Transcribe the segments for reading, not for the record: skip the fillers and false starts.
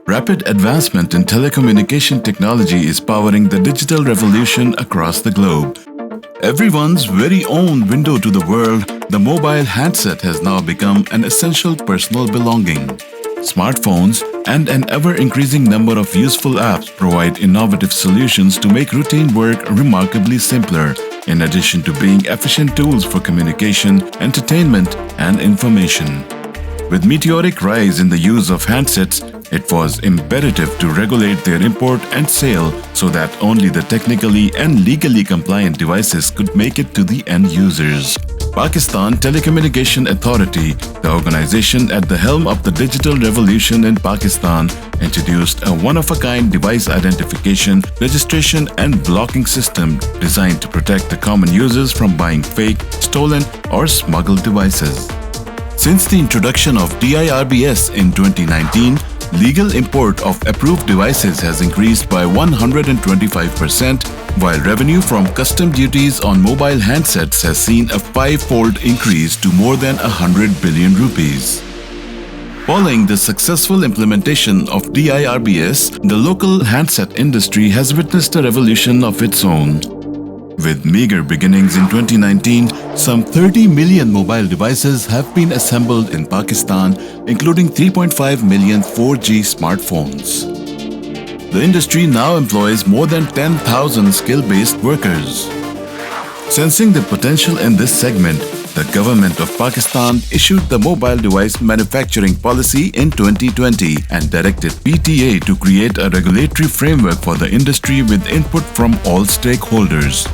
Rapid advancement in telecommunication technology is powering the digital revolution across the globe. Everyone's very own window to the world, the mobile handset has now become an essential personal belonging. Smartphones and an ever-increasing number of useful apps provide innovative solutions to make routine work remarkably simpler, in addition to being efficient tools for communication, entertainment, and information. With meteoric rise in the use of handsets, it was imperative to regulate their import and sale so that only the technically and legally compliant devices could make it to the end users. Pakistan Telecommunication Authority, the organization at the helm of the digital revolution in Pakistan, introduced a one-of-a-kind device identification, registration and blocking system designed to protect the common users from buying fake, stolen or smuggled devices. Since the introduction of DIRBS in 2019, legal import of approved devices has increased by 125%, while revenue from custom duties on mobile handsets has seen a five-fold increase to more than 100 billion rupees. Following the successful implementation of DIRBS, the local handset industry has witnessed a revolution of its own. With meager beginnings in 2019, some 30 million mobile devices have been assembled in Pakistan, including 3.5 million 4G smartphones. The industry now employs more than 10,000 skill-based workers. Sensing the potential in this segment, the government of Pakistan issued the Mobile Device Manufacturing Policy in 2020 and directed PTA to create a regulatory framework for the industry with input from all stakeholders.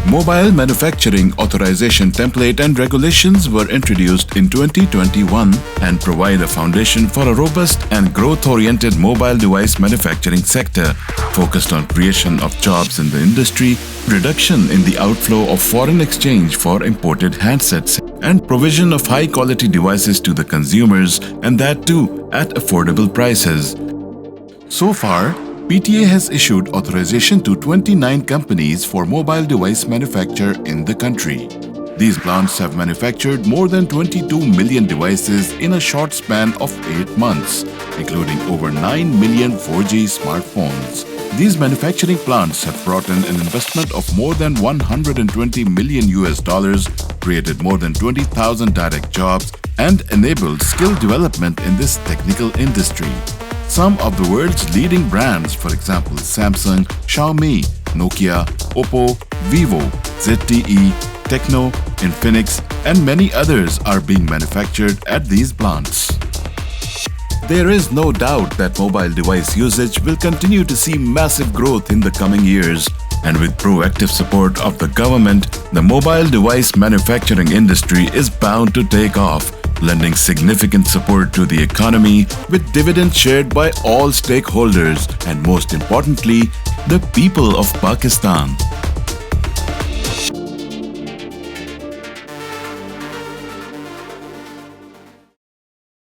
Mobile Manufacturing Authorization Template and regulations were introduced in 2021 and provide a foundation for a robust and growth-oriented mobile device manufacturing sector, focused on creation of jobs in the industry, reduction in the outflow of foreign exchange for imported handsets, and provision of high-quality devices to the consumers, and that too at affordable prices. So far, PTA has issued authorization to 29 companies for mobile device manufacture in the country. These plants have manufactured more than 22 million devices in a short span of 8 months, including over 9 million 4G smartphones. These manufacturing plants have brought in an investment of more than 120 million US, created more than 20,000 direct jobs, and enabled skill development in this technical industry. Some of the world's leading brands, for example Samsung, Xiaomi, Nokia, Oppo, Vivo, ZTE, Tecno, Infinix, and many others are being manufactured at these plants. There is no doubt that mobile device usage will continue to see massive growth in the coming years, and with proactive support of the government, the mobile device manufacturing industry is bound to take off, lending significant support to the economy with dividends shared by all stakeholders and most importantly, the people of Pakistan.